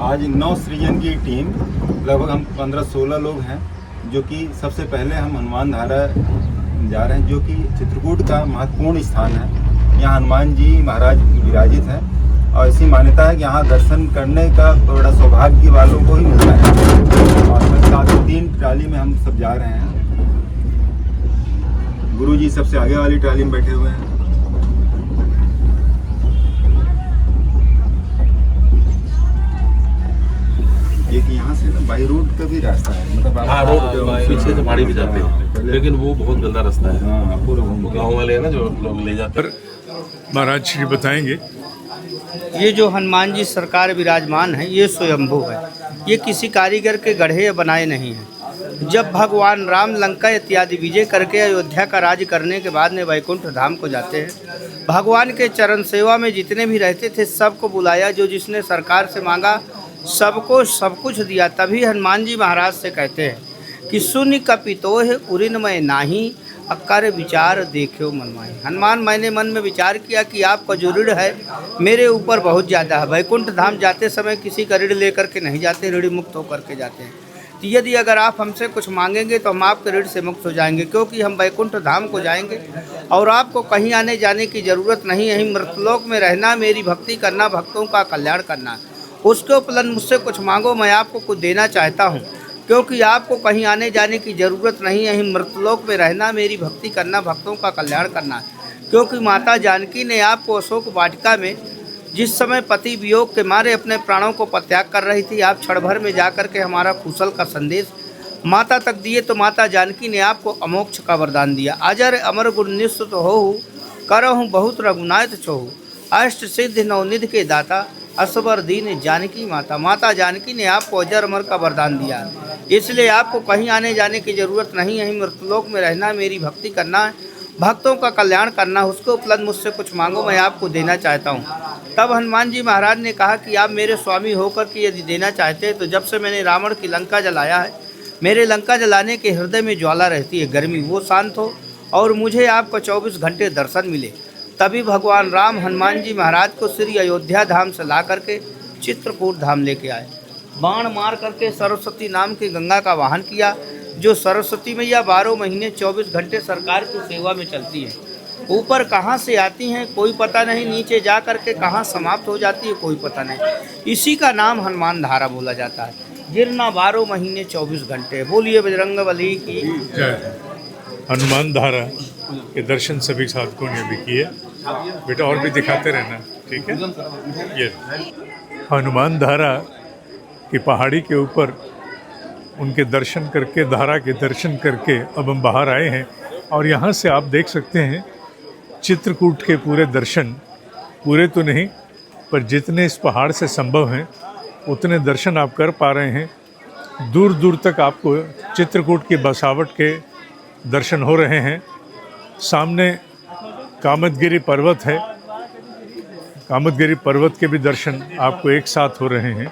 आज नौ सृजन की टीम लगभग हम 15-16 लोग हैं, जो कि सबसे पहले हम हनुमान धारा जा रहे हैं, जो कि चित्रकूट का महत्वपूर्ण स्थान है। यहाँ हनुमान जी महाराज विराजित हैं और ऐसी मान्यता है कि यहाँ दर्शन करने का बड़ा सौभाग्य वालों को ही मिलता है। और साथ ही 3 ट्राली में हम सब जा रहे हैं। गुरु जी सबसे आगे वाली ट्राली में बैठे हुए हैं। ये कि यहाँ से ना बाई रोड का भी रास्ता है, मतलब हाँ, रोड पीछे से पहाड़ी भी जाते हैं, लेकिन वो बहुत गंदा रास्ता है। हाँ, पूरा गाँव वाले हैं ना जो लोग ले जाते हैं। महाराज श्री बताएंगे। ये जो हनुमान जी सरकार विराजमान है, ये स्वयंभू है। ये किसी कारीगर के गढ़े या बनाए नहीं हैं। जब भगवान राम लंका इत्यादि विजय करके अयोध्या का राज करने के बाद में वैकुंठ धाम को जाते हैं, भगवान के चरण सेवा में जितने भी रहते थे सबको बुलाया। जो जिसने सरकार से मांगा सबको सब कुछ दिया। तभी हनुमान जी महाराज से कहते हैं कि शून्य कपितोह उरिनमय नाही, अकर विचार देखो मनमाही। हनुमान, मैंने मन में विचार किया कि आपका जो ऋण है मेरे ऊपर बहुत ज़्यादा है। वैकुंठ धाम जाते समय किसी का ऋण लेकर के नहीं जाते, ऋण मुक्त होकर के जाते हैं। तो यदि अगर आप हमसे कुछ मांगेंगे तो हम आपके ऋण से मुक्त हो जाएंगे, क्योंकि हम वैकुंठ धाम को जाएंगे और आपको कहीं आने जाने की ज़रूरत नहीं है। मृतलोक में रहना, मेरी भक्ति करना, भक्तों का कल्याण करना। उसके उपलब्ध मुझसे कुछ मांगो, मैं आपको कुछ देना चाहता हूँ, क्योंकि आपको कहीं आने जाने की ज़रूरत नहीं है। मृतलोक में रहना, मेरी भक्ति करना, भक्तों का कल्याण करना। क्योंकि माता जानकी ने आपको अशोक वाटिका में जिस समय पति वियोग के मारे अपने प्राणों को परित्याग कर रही थी, आप क्षण भर में जा कर के हमारा कुशल का संदेश माता तक दिए, तो माता जानकी ने आपको अमोक्ष का वरदान दिया। अजर अमर गुण निस्तुत होहु, करहु बहुत रघुनाथ छोहु, अष्ट सिद्धि नवनिधि के दाता, असबर दीन जानकी माता। माता जानकी ने आपको अजर अमर का वरदान दिया, इसलिए आपको कहीं आने जाने की ज़रूरत नहीं है। मृतलोक में रहना, मेरी भक्ति करना, भक्तों का कल्याण करना। उसके उपलब्ध मुझसे कुछ मांगो, मैं आपको देना चाहता हूँ। तब हनुमान जी महाराज ने कहा कि आप मेरे स्वामी होकर के यदि देना चाहते हैं तो जब से मैंने रावण की लंका जलाया है, मेरे लंका जलाने के हृदय में ज्वाला रहती है, गर्मी, वो शांत हो और मुझे आपको 24 घंटे दर्शन मिले। तभी भगवान राम हनुमान जी महाराज को श्री अयोध्या धाम से ला करके चित्रकूट धाम लेके आए। बाण मार करके सरस्वती नाम की गंगा का वाहन किया, जो सरस्वती मैया 12 महीने 24 घंटे सरकार की सेवा में चलती है। ऊपर कहाँ से आती हैं कोई पता नहीं, नीचे जा करके कहाँ समाप्त हो जाती है कोई पता नहीं। इसी का नाम हनुमान धारा बोला जाता है। गिरना 12 महीने 24 घंटे। बोलिए बजरंगबली की जय। हनुमान धारा के दर्शन सभी साधकों ने भी किए। बेटा और भी दिखाते रहना, ठीक है। ये हनुमान धारा की पहाड़ी के ऊपर उनके दर्शन करके, धारा के दर्शन करके अब हम बाहर आए हैं और यहाँ से आप देख सकते हैं चित्रकूट के पूरे दर्शन, पूरे तो नहीं पर जितने इस पहाड़ से संभव हैं उतने दर्शन आप कर पा रहे हैं। दूर दूर तक आपको चित्रकूट की बसावट के दर्शन हो रहे हैं। सामने कामदगिरी पर्वत है, कामदगिरी पर्वत के भी दर्शन आपको एक साथ हो रहे हैं।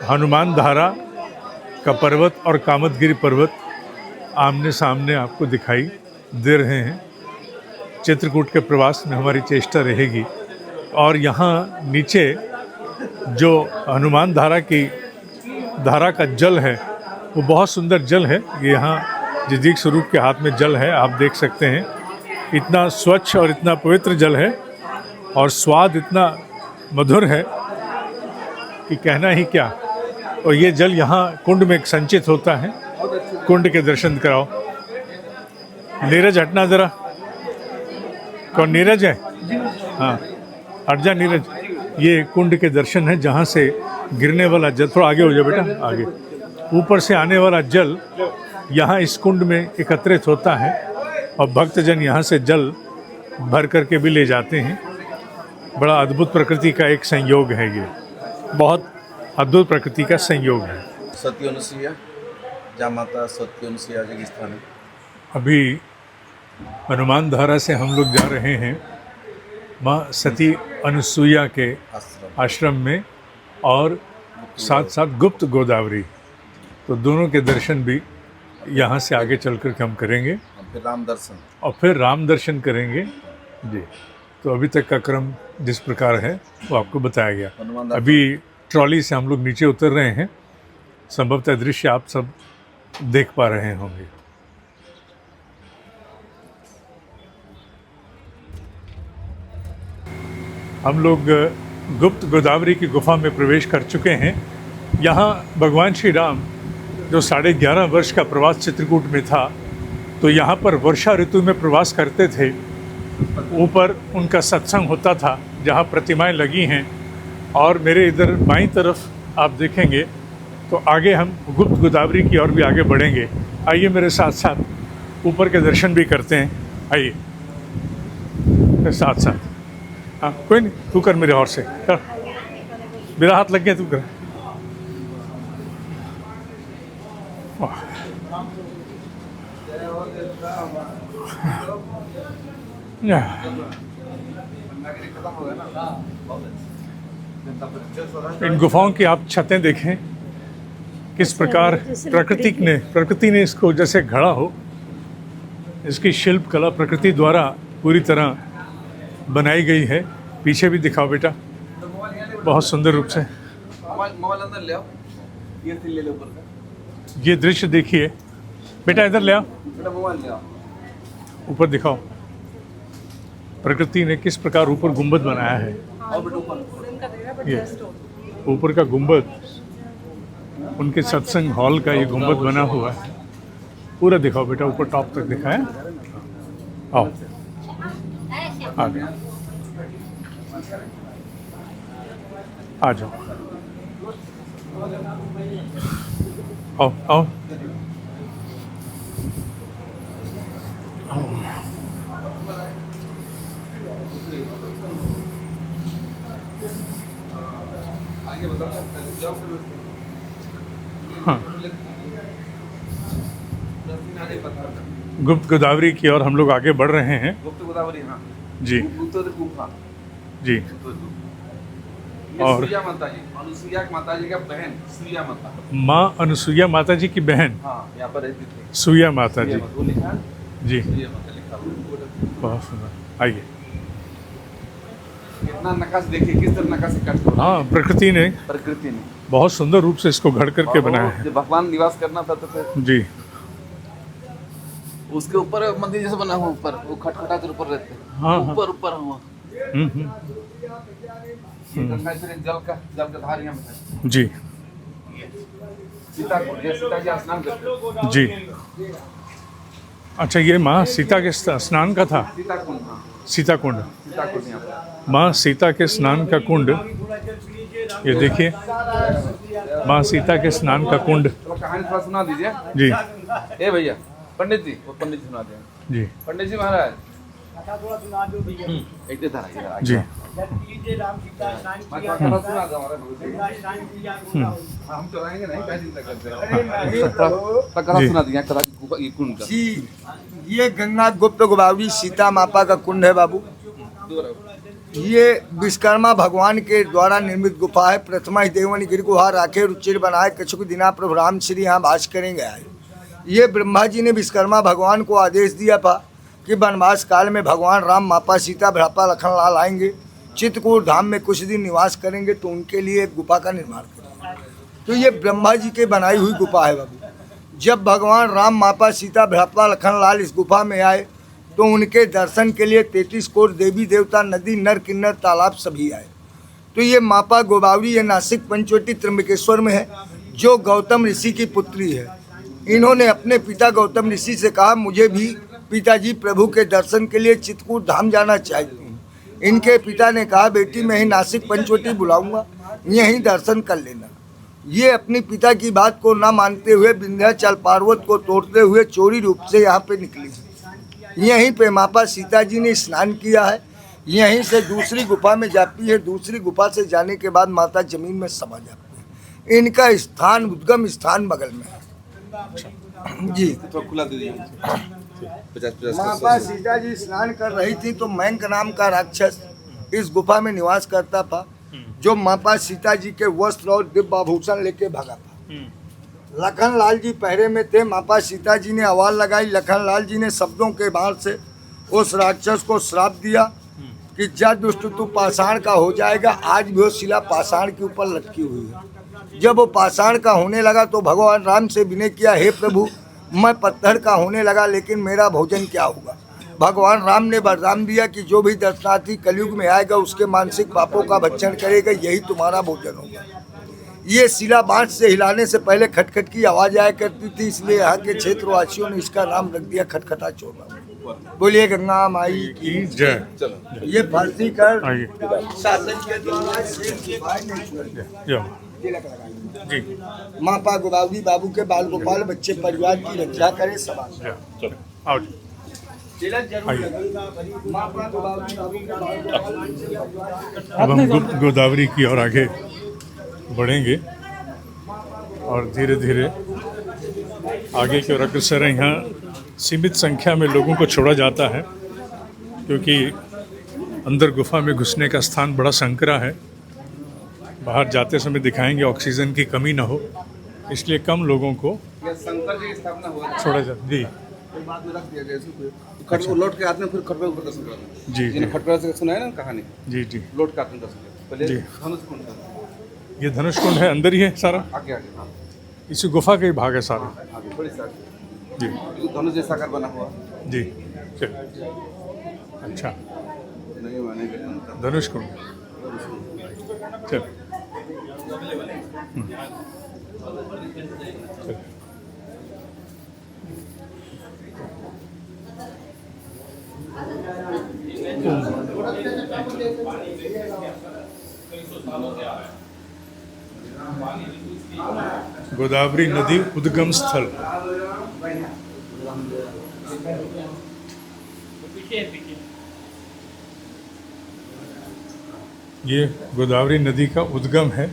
हनुमान धारा का पर्वत और कामदगिरी पर्वत आमने सामने आपको दिखाई दे रहे हैं। चित्रकूट के प्रवास में हमारी चेष्टा रहेगी। और यहाँ नीचे जो हनुमान धारा का जल है वो बहुत सुंदर जल है। ये यहाँ जिदीक स्वरूप के हाथ में जल है, आप देख सकते हैं। इतना स्वच्छ और इतना पवित्र जल है और स्वाद इतना मधुर है कि कहना ही क्या। और ये जल यहाँ कुंड में संचित होता है। कुंड के दर्शन कराओ। नीरज हटना ज़रा। कौन नीरज है? हाँ, हट जा नीरज। ये कुंड के दर्शन है जहाँ से गिरने वाला जल, थोड़ा आगे हो जाओ बेटा, आगे, ऊपर से आने वाला जल यहाँ इस कुंड में एकत्रित होता है और भक्तजन यहाँ से जल भर करके भी ले जाते हैं। बड़ा अद्भुत प्रकृति का एक संयोग है, ये बहुत अद्भुत प्रकृति का संयोग है। सती अनुसुईया, जहाँ माता सती अनुसुईया जी की स्थान है। अभी हनुमान धारा से हम लोग जा रहे हैं माँ सती अनुसुईया के आश्रम में और साथ साथ गुप्त गोदावरी, तो दोनों के दर्शन भी यहाँ से आगे चल कर के हम करेंगे। फिर राम दर्शन करेंगे जी। तो अभी तक का क्रम जिस प्रकार है वो आपको बताया गया। अभी ट्रॉली से हम लोग नीचे उतर रहे हैं। संभवतः दृश्य आप सब देख पा रहे होंगे। हम लोग गुप्त गोदावरी की गुफा में प्रवेश कर चुके हैं। यहाँ भगवान श्री राम जो 11.5 वर्ष का प्रवास चित्रकूट में था, तो यहाँ पर वर्षा ऋतु में प्रवास करते थे। ऊपर उनका सत्संग होता था जहाँ प्रतिमाएं लगी हैं, और मेरे इधर बाईं तरफ आप देखेंगे तो आगे हम गुप्त गोदावरी की ओर भी आगे बढ़ेंगे। आइए मेरे साथ साथ ऊपर के दर्शन भी करते हैं। आइए मेरे साथ साथ। हाँ कोई नहीं, तू कर मेरे और से कर, मेरा हाथ लग गया, तू कर। वाह, इन गुफाओं की आप छतें देखें, किस प्रकार प्रकृति ने इसको जैसे घड़ा हो। इसकी शिल्प कला प्रकृति द्वारा पूरी तरह बनाई गई है। पीछे भी दिखाओ बेटा, बहुत सुंदर रूप से। मोबाइल अंदर ले आओ, ये ले लो ऊपर का। ये दृश्य देखिए बेटा, इधर ले आओ, बेटा मोबाइल ले आओ, ऊपर दिखाओ। प्रकृति ने किस प्रकार ऊपर गुंबद बनाया है। और बेटा ऊपर ये ऊपर का गुंबद, उनके सत्संग हॉल का ये गुंबद बना हुआ है। पूरा दिखाओ बेटा, ऊपर टॉप तक दिखाएं। आओ आगे आ जाओ, आओ आओ। हाँ, गुप्त गोदावरी की ओर हम लोग आगे बढ़ रहे हैं। गुप्त गोदावरी, हाँ जी उत्तर गुफा जी। ये और सूर्या माता जी, अनुसुईया माता जी का बहन सूर्या माता। माँ अनुसुईया माता जी की बहन हाँ, यहाँ पर रहती थी सूया माता जी। वो लिखा है, जी सूर्या माता लिखा हुआ। बहुत सुंदर। आइए। कितना नक्काशी देखिए, किस तरह नक्काशी करते हो। हाँ, प्रकृति ने बहुत सुंदर रूप से इसको घड़ करके बनाया है। जब भगवान निवास करना था तो फिर जी, उसके ऊपर मंदिर जैसे बना हुआ, ऊपर वो खटखटा के ऊपर रहते हैं। हाँ, ऊपर ऊपर हुआ हम्म। गंगा जी जल का धार यहाँ पे जी सीता को, सीता जी स्नान करते हैं। जी। अच्छा, ये माँ सीता के स्नान का था। सीता कुंड, हाँ सीता कुंड, सीता कुंड यहाँ पर। माँ सीता के स्नान का कुंड। ये देखिए, माँ सीता के स्नान का कुंड। तो कहानी थोड़ा सुना दीजिए जी। ए भैया, पंडित जी, वो पंडित जी सुना दें। जी पंडित जी महाराज एक दे धारा जी। मैं थोड़ा सुना दूं हमारे भगवान। हम चलाएंगे नहीं, क्या चिंता करते हो। कथा सुना दिया, कथा ये कुंड का। जी, ये गंगा गुप्त गोदावरी सीता माता का कुंड है बाबू। ये विश्वकर्मा भगवान के द्वारा निर्मित गुफा है। प्रथमा ही देवन गिर गुहा राखे रुचिर बनाए, कछुक दिना प्रभु राम श्री यहाँ वास करेंगे आए। ये ब्रह्मा जी ने विश्वकर्मा भगवान को आदेश दिया था कि वनवास काल में भगवान राम माता सीता भ्राता लखन लाल आएंगे, चित्रकूट धाम में कुछ दिन निवास करेंगे, तो उनके लिए एक गुफा का निर्माण करेंगे। तो ये ब्रह्मा जी के बनाई हुई गुफा है बाबू। जब भगवान राम माता सीता भ्राता लखन लाल इस गुफा में आए तो उनके दर्शन के लिए 33 कोट देवी देवता, नदी, नर, किन्नर, तालाब सभी आए। तो ये माता गोदावरी ये नासिक पंचवटी त्र्यंबकेश्वर में है, जो गौतम ऋषि की पुत्री है। इन्होंने अपने पिता गौतम ऋषि से कहा, मुझे भी पिताजी प्रभु के दर्शन के लिए चित्रकूट धाम जाना चाहती हूँ। इनके पिता ने कहा, बेटी मैं ही नासिक पंचवटी बुलाऊंगा, यहीं दर्शन कर लेना। ये अपनी पिता की बात को ना मानते हुए विंध्याचल पर्वत को तोड़ते हुए चोरी रूप से यहाँ पे निकली। यहीं पे माता सीता जी ने स्नान किया है। यहीं से दूसरी गुफा में जाती है। दूसरी गुफा से जाने के बाद माता जमीन में समा जाती है। इनका स्थान, उद्गम स्थान बगल में है। जी, तो खुला दे दिया। 50 माता सीता जी स्नान कर रही थी तो मैंक नाम का राक्षस इस गुफा में निवास करता था, जो माता सीता जी के वस्त्र और दिव्य आभूषण लेके भागा था। लखन लाल जी पहरे में थे। माता सीता जी ने आवाज लगाई। लखन लाल जी ने शब्दों के बाण से उस राक्षस को श्राप दिया कि जा दुष्ट तू पाषाण का हो जाएगा। आज भी वो शिला पाषाण के ऊपर लटकी हुई है। जब वो पाषाण का होने लगा तो भगवान राम से विनय किया, हे प्रभु मैं पत्थर का होने लगा लेकिन मेरा भोजन क्या होगा। भगवान राम ने वरदान दिया कि जो भी दर्शनार्थी कलयुग में आएगा उसके मानसिक पापों का भक्षण करेगा, यही तुम्हारा भोजन होगा। ये शिला बांस से हिलाने से पहले खटखट की आवाज आया करती थी, इसलिए यहाँ के क्षेत्रवासियों ने इसका नाम रख दिया खटखटा चोला। बोलिए गंगा माई की जय। ये फारसी कर आइए शासन के द्वारा शेख की भाई ने छोड़ी। जाओ जी। मापा गोदावरी बाबू के बाल गोपाल बच्चे परिवार की रक्षा करे समाज। जाओ चलो आओ जी। आइए मापा गोदावरी बाबू के बाल गोपाल अब हम गोदावरी की ओर आगे बढ़ेंगे और धीरे धीरे आगे की ओर अग्रसर हैं। यहाँ सीमित संख्या में लोगों को छोड़ा जाता है क्योंकि अंदर गुफा में घुसने का स्थान बड़ा संकरा है। बाहर जाते समय दिखाएंगे ऑक्सीजन की कमी ना हो, इसलिए कम लोगों को ये शंकर जी की स्थापना हुआ छोड़ा जाता। जी फिर बाद में रख दिया गया इसको। खट वो लौट के आते हैं फिर खटपड़ा ऊपर दर्शन करना। जी जिन्हें खटपड़ा से सुना है ना कहानी, जी जी। लौट के आते हैं दर्शन करना। पहले जी। धनुष कुंड था। ये धनुष कुंड है, अंदर ही है सारा। आगे आगे हाँ इसी गुफा का ही भाग है सारा। आगे थोड़ी सा आगे। जी ये धनुष जैसा आकार बना हुआ जी चल अच्छा नहीं मानेंगे तो धनुष कुंड चल चल। गोदावरी नदी उद्गम स्थल। ये गोदावरी नदी का उद्गम है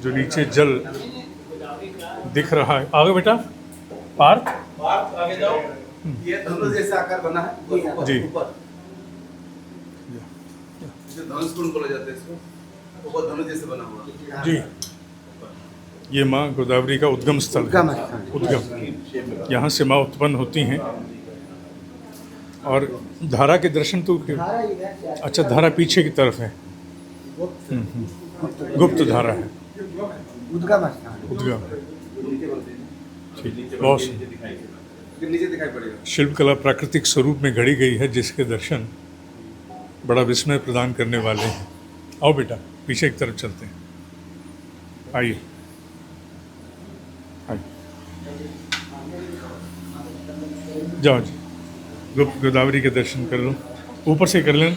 जो नीचे जल दिख रहा है। आगे बेटा पार्थ ये धनुष जैसा आकार बना है जी। इसे धनुष कुंड बोला जाता है इसको। ऊपर धनुष जैसे बना हुआ जी। ये माँ गोदावरी का उद्गम स्थल है। उद्गम यहाँ से माँ उत्पन्न होती हैं और धारा के दर्शन तो अच्छा धारा पीछे की तरफ है। गुप्त धारा है। उद्गम उद्गम ठीक बहुत फिर नीचे दिखाई पड़ेगा। शिल्पकला प्राकृतिक स्वरूप में घड़ी गई है जिसके दर्शन बड़ा विस्मय प्रदान करने वाले हैं। आओ बेटा पीछे की तरफ चलते हैं। आइए आइए जाओ जी। गुप्त गोदावरी के दर्शन कर लो, ऊपर से कर लें,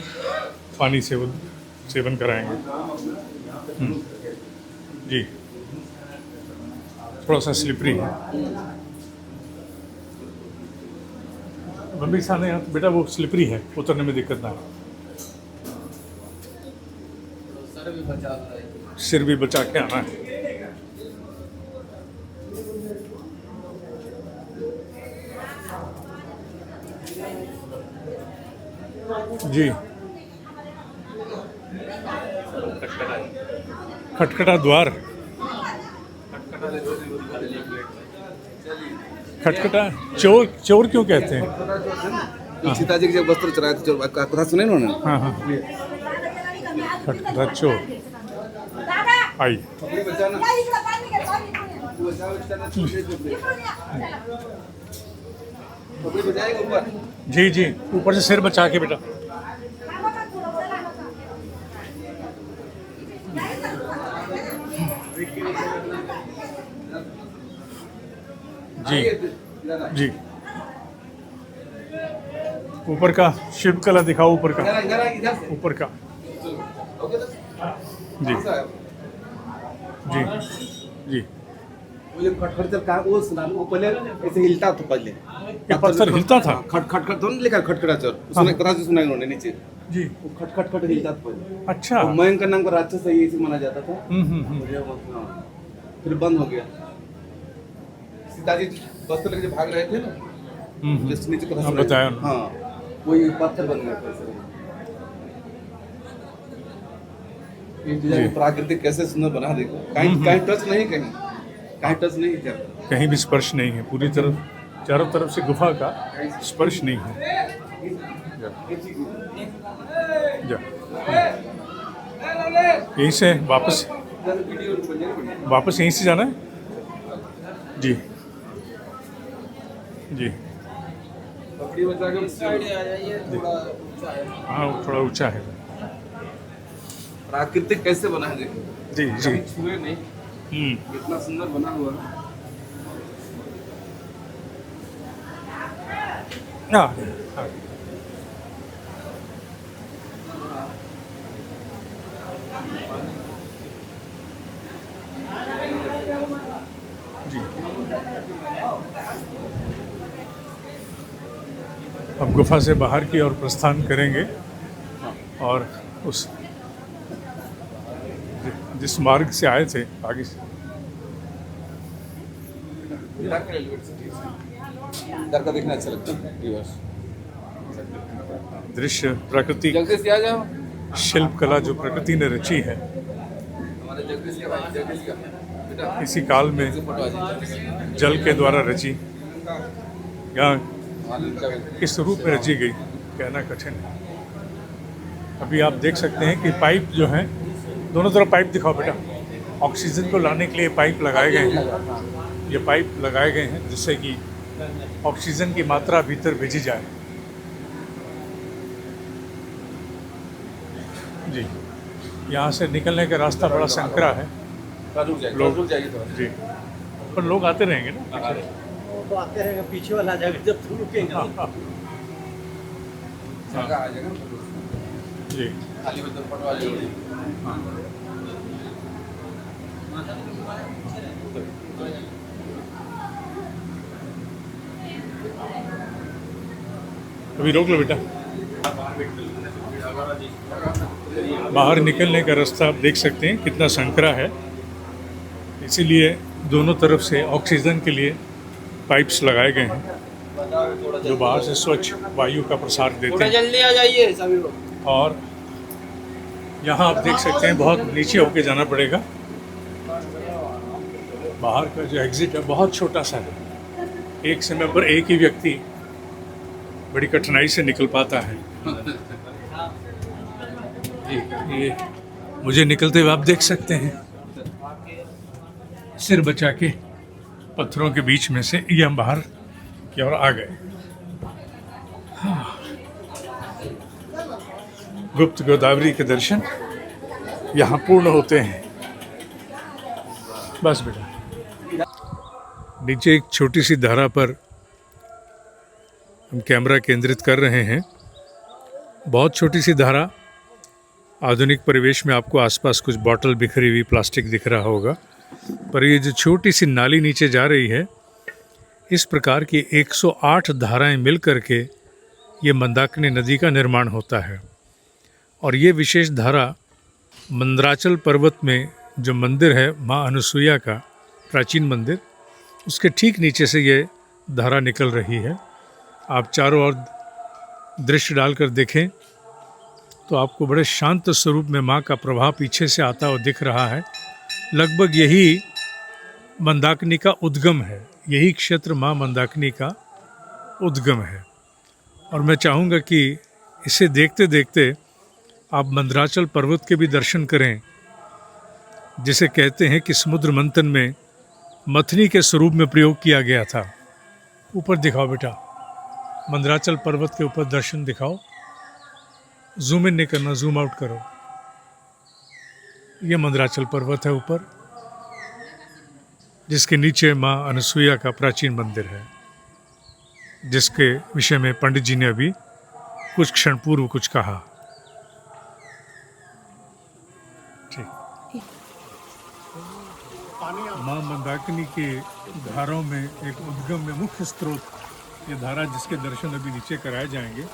पानी से वो सेवन कराएंगे। जी थोड़ा सा स्लिपरी है। गंभीर सा नहीं है बेटा, वो स्लिपरी है, उतरने में दिक्कत ना है। सिर भी बचा के आना है। जी खटखटा द्वार। खटखटा चोर, चोर क्यों कहते हैं? सीता जी के जब वस्त्र चुराए थे चोर, कथा सुने उन्होंने? हाँ हाँ खटखटा चोर। आइए जी जी ऊपर से सिर बचा के बेटा। जी जी ऊपर का शिल्पकला दिखाओ, ऊपर का, ऊपर का। जी जी जी वो जो खटखट जब कहा वो सुना, वो पहले ऐसे हिलता था पहले। ये पत्थर हिलता था? खट खट खट तो नहीं लिखा खटखटा चोर, उसने कथा से सुना उन्होंने नीचे। जी वो खट खट खट हिलता था पहले। अच्छा। तो मयंक का नाम का राक्षस है, इसे माना जाता था। हाँ। फिर बंद हो गया। सीता जी वस्त्र लेके भाग रहे थे ना, जिस नीचे कथा सुनाई। बताया। हाँ वही पत्थर बन गया था। ये डिजाइन प्राकृतिक कैसे सुंदर बना देखो। कहीं कहीं टच नहीं, कहीं टच नहीं क्या, कहीं भी स्पर्श नहीं है। पूरी तरफ चारों तरफ से गुफा का स्पर्श नहीं है। जा यहीं से वापस यहीं से जाना है जी जी। हाँ वो थोड़ा ऊंचा है प्राकृतिक कैसे बना है देखो, जी जी। कभी छुए नहीं, कितना सुंदर बना हुआ है। हाँ हाँ। जी अब गुफा से बाहर की ओर प्रस्थान करेंगे और उस जिस मार्ग से आए थे आगे से इधर का देखना अच्छा लगता है रिवर्स। दृश्य प्रकृति जगदीश से आ जाओ, शिल्प कला जो प्रकृति ने रची है हमारे जगदीश का भाई, जगदीश का बेटा इसी काल में फोटो आ जाए। जल के द्वारा रची यहाँ हाँ, लड़का भी। किस रूप में रची गई कहना कठिन है। अभी आप देख सकते हैं कि पाइप जो हैं दोनों तरफ पाइप दिखाओ बेटा। ऑक्सीजन को लाने के लिए पाइप लगाए गए हैं। ये पाइप लगाए गए हैं जिससे कि ऑक्सीजन की मात्रा भीतर भेजी जाए। जी यहाँ से निकलने का रास्ता बड़ा संकरा है। रुक जाइए, लोग- रुक जाइए थोड़ा। जी पर लोग आते रहेंगे ना। तो आते रहेंगे, पीछे वाला जगह जब तुम रुकेंगे जगह आ जाएगा ना, जी खाली में तो फोटो आ जाएगी। अभी रोक लो बेटा। बाहर निकलने का रास्ता आप देख सकते हैं कितना संकरा है, इसीलिए दोनों तरफ से ऑक्सीजन के लिए पाइप्स लगाए गए हैं जो बाहर से स्वच्छ वायु का प्रसार देते हैं। जल्दी आ जाइए सभी लोग। और यहाँ आप देख सकते हैं बहुत नीचे होके जाना पड़ेगा। बाहर का जो एग्जिट है बहुत छोटा सा है, एक समय पर एक ही व्यक्ति बड़ी कठिनाई से निकल पाता है। ये मुझे निकलते हुए आप देख सकते हैं, सिर बचा के पत्थरों के बीच में से ये हम बाहर की ओर आ गए। गुप्त गोदावरी के दर्शन यहाँ पूर्ण होते हैं। बस बेटा नीचे एक छोटी सी धारा पर हम कैमरा केंद्रित कर रहे हैं। बहुत छोटी सी धारा, आधुनिक परिवेश में आपको आसपास कुछ बॉटल बिखरी हुई प्लास्टिक दिख रहा होगा, पर ये जो छोटी सी नाली नीचे जा रही है, इस प्रकार की 108 धाराएं मिल करके ये मंदाकिनी नदी का निर्माण होता है। और ये विशेष धारा मंदराचल पर्वत में जो मंदिर है माँ अनुसुईया का प्राचीन मंदिर, उसके ठीक नीचे से ये धारा निकल रही है। आप चारों ओर दृश्य डालकर देखें तो आपको बड़े शांत स्वरूप में माँ का प्रभाव पीछे से आता हुआ दिख रहा है। लगभग यही मंदाकिनी का उद्गम है, यही क्षेत्र माँ मंदाकिनी का उद्गम है। और मैं चाहूँगा कि इसे देखते देखते आप मंदराचल पर्वत के भी दर्शन करें, जिसे कहते हैं कि समुद्र मंथन में मथनी के स्वरूप में प्रयोग किया गया था। ऊपर दिखाओ बेटा, मंदराचल पर्वत के ऊपर दर्शन दिखाओ। जूम इन नहीं करना, जूम आउट करो। ये मंदराचल पर्वत है ऊपर, जिसके नीचे माँ अनुसुईया का प्राचीन मंदिर है, जिसके विषय में पंडित जी ने अभी कुछ क्षण पूर्व कुछ कहा। ठीक। माँ मंदाकिनी के धाराओं में एक उद्गम में मुख्य स्रोत ये धारा, जिसके दर्शन अभी नीचे कराए जाएंगे।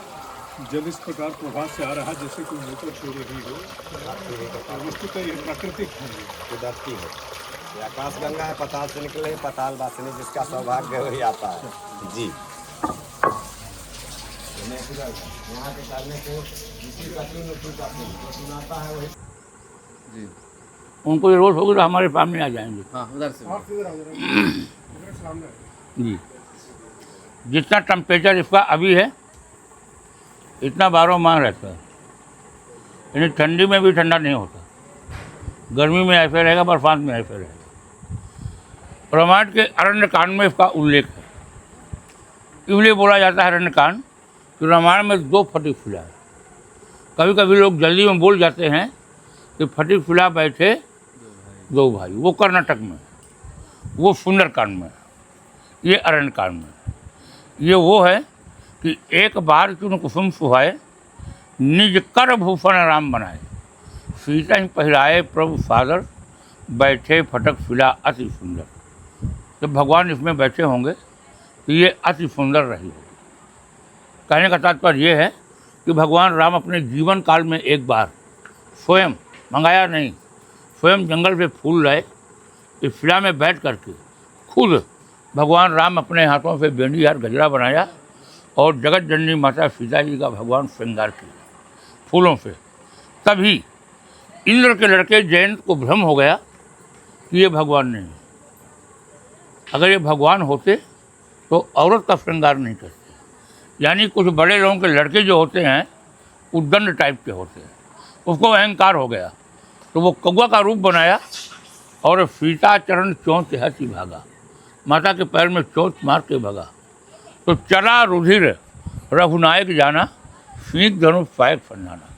जब इस प्रकार प्रभाव से आ रहा जैसे कोई मोटर छोड़ रही हो, तो वस्तुतः ये प्राकृतिक है। कुदरती है, ये आकाश गंगा है, पताल से निकले हैं, पताल वासिनी जिसका सौभाग्य है वही आता है जी। यहाँ के करने से इसी कतरी में कुछ सुनाता है वही जी उनको जरूरत होगी तो हमारे सामने आ जाएंगे हाँ, उधर से जी। जितना टेम्परेचर इसका अभी है इतना 12 माह रहता है, यानी ठंडी में भी ठंडा नहीं होता, गर्मी में ऐसे रहेगा, बरसात में ऐसे रहेगा। रामायण के अरण्य कांड में इसका उल्लेख है। इसलिए बोला जाता है अरण्य कांड कि रामायण में 2 फटिक फिला है। कभी कभी लोग जल्दी में बोल जाते हैं कि फटिक फिला बैठे 2 भाई, वो कर्नाटक में, वो सुंदरकांड में, ये अरण्य कांड में। ये वो है कि एक बार चुन कुसुम सुहाए, निज कर भूषण राम बनाए, सीता ही पहराए प्रभु सादर, बैठे फटक फिला अति सुंदर। जब भगवान इसमें बैठे होंगे तो ये अति सुंदर रही होगी। कहने का तात्पर्य ये है कि भगवान राम अपने जीवन काल में एक बार स्वयं, मंगाया नहीं, स्वयं जंगल से फूल लाए, इस फिला में बैठ करके खुद भगवान राम अपने हाथों से बेंडी हार गजरा बनाया और जगत जननी माता सीता जी का भगवान श्रृंगार किया फूलों से। तभी इंद्र के लड़के जयंत को भ्रम हो गया कि ये भगवान नहीं। अगर ये भगवान होते तो औरत का श्रृंगार नहीं करते। यानी कुछ बड़े लोगों के लड़के जो होते हैं उद्दंड टाइप के होते हैं, उसको अहंकार हो गया, तो वो कौवा का रूप बनाया और सीता चरण चोंच हंसी भागा, माता के पैर में चोंच मार के भागा। तो चला रुधिर रघुनायक जाना, सीख धनुष फायक फंडाना।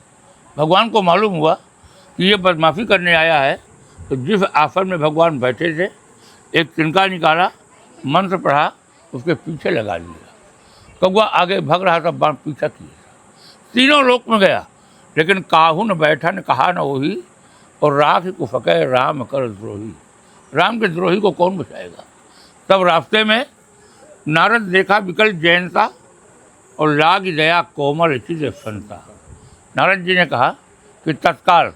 भगवान को मालूम हुआ कि ये बदमाशी करने आया है, तो जिस आसन में भगवान बैठे थे एक तिनका निकाला, मंत्र पढ़ा, उसके पीछे लगा लिया। कौवा आगे भाग रहा था, बाण पीछा किया, तीनों लोक में गया, लेकिन काहू न बैठा न कहा न वही, और राख को फके राम कर द्रोही। राम के द्रोही को कौन बचाएगा। तब रास्ते में नारद देखा विकल जयंता, और लाग दया कोमल चित संता। नारद जी ने कहा कि तत्काल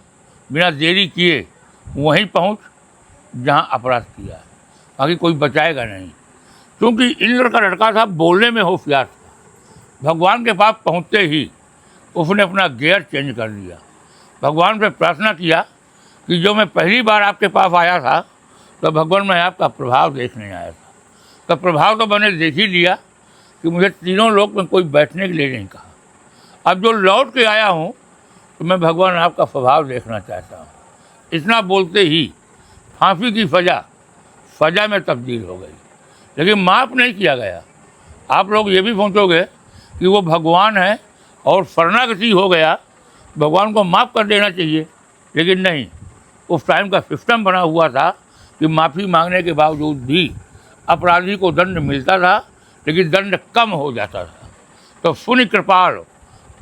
बिना देरी किए वहीं पहुंच जहां अपराध किया है, बाकी कोई बचाएगा नहीं। क्योंकि इंद्र का लड़का था, बोलने में होशियार था। भगवान के पास पहुंचते ही उसने अपना गियर चेंज कर दिया। भगवान से प्रार्थना किया कि जो मैं पहली बार आपके पास आया था तो भगवान मैं आपका प्रभाव देखने आया था, तो प्रभाव तो मैंने देख ही लिया कि मुझे तीनों लोक में कोई बैठने के लिए नहीं कहा। अब जो लौट के आया हूँ तो मैं भगवान आपका स्वभाव देखना चाहता हूँ। इतना बोलते ही फांसी की सजा में तब्दील हो गई, लेकिन माफ़ नहीं किया गया। आप लोग ये भी सोचोगे कि वो भगवान है और शरणागति हो गया, भगवान को माफ़ कर देना चाहिए, लेकिन नहीं। उस टाइम का सिस्टम बना हुआ था कि माफ़ी मांगने के बावजूद भी अपराधी को दंड मिलता था, लेकिन दंड कम हो जाता था। तो सुनि कृपाल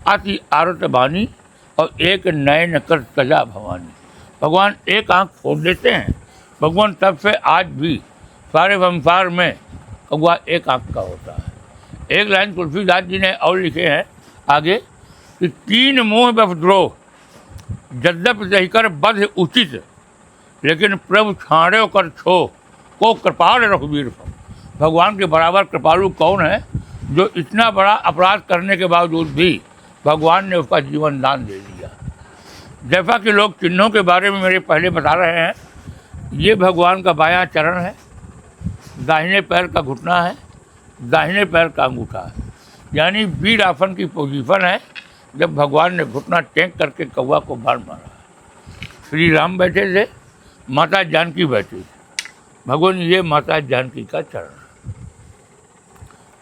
अति आरत बानी, और एक नयन कर तजा भवानी। भगवान एक आँख खोल देते हैं। भगवान तब से आज भी सारे संसार में कौवा एक आँख का होता है। एक लाइन तुलसीदास जी ने और लिखे हैं आगे कि तीन मोह बद्रोह यद्यपि दही कर बध उचित, लेकिन प्रभु छाड़ो कर छो को कृपाल रघुवीर। भगवान के बराबर कृपालु कौन है जो इतना बड़ा अपराध करने के बावजूद भी भगवान ने उसका जीवन दान दे दिया। जैसा कि लोग चिन्हों के बारे में मेरे पहले बता रहे हैं, ये भगवान का बायां चरण है, दाहिने पैर का घुटना है, दाहिने पैर का अंगूठा है। यानी वीर आसन की पोजीशन है जब भगवान ने घुटना टेक करके कौवा को बाण मारा। श्री राम बैठे थे, माता जानकी बैठी थी। भगवान ये माता जानकी का चरण।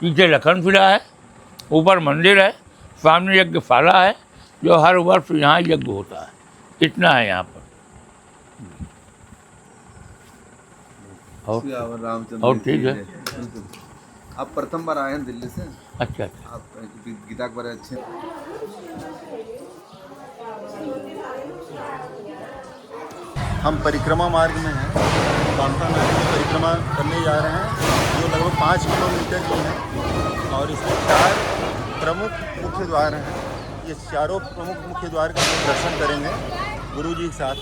पीछे लखन फिरा है, ऊपर मंदिर है, सामने यज्ञशाला है जो हर वर्ष यहाँ यज्ञ होता है। इतना है यहाँ पर। और ठीक है। आप प्रथम बार आए हैं दिल्ली से? अच्छा। आप गीता के बारे में अच्छे। हम परिक्रमा मार्ग में हैं, कामता नदी की परिक्रमा करने जा रहे हैं जो लगभग 5 किलोमीटर की है, और इसमें 4 प्रमुख मुख्य द्वार हैं। ये चारों प्रमुख मुख्य द्वार का हम दर्शन करेंगे गुरु जी के साथ।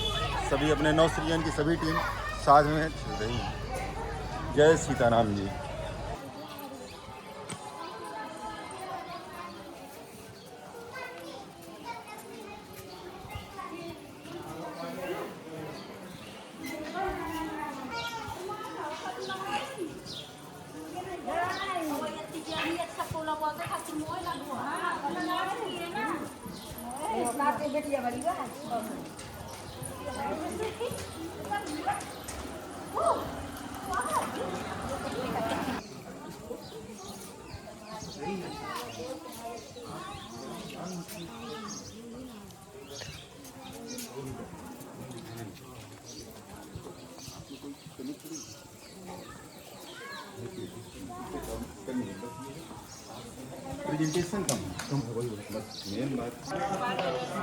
सभी अपने नवसृजन की सभी टीम साथ में चल रही है। जय सीताराम जी। प्रेजेंटेशन कम है वही बस मेन बात।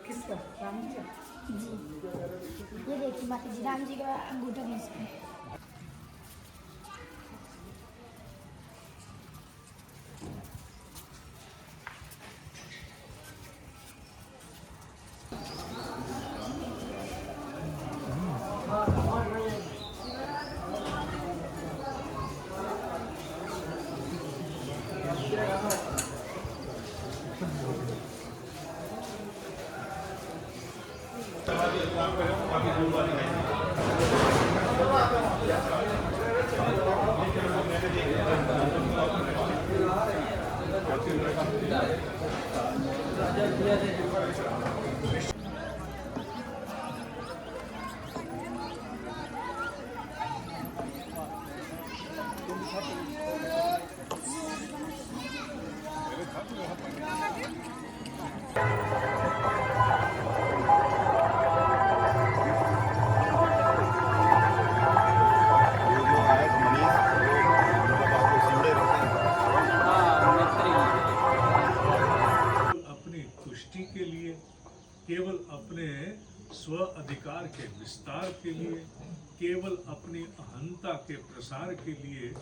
किसका? राम जी का? जी ये देखिए माता जी राम जी का अंगूठा है इसमें। अपनी तुष्टि के लिए, केवल अपने स्व अधिकार के विस्तार के लिए, केवल अपनी अहंता के प्रसार के लिए